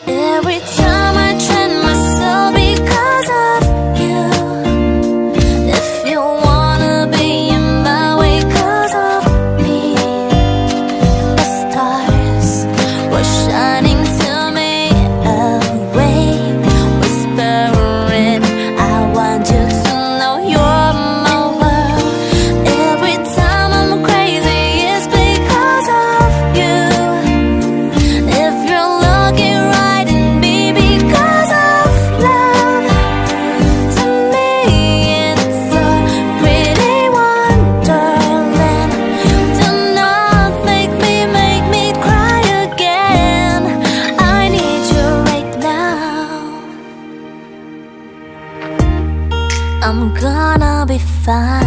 Every time I train myself because of you. If you wanna be in my way 'cause of me, the stars were shining to me away, whispering, I want you to know you're my world. Every time I'm crazy, it's because of you. If you're looking right in me because of love, to me it's a pretty wonderland. Do not make me cry again. I need you right now. I'm gonna be fine.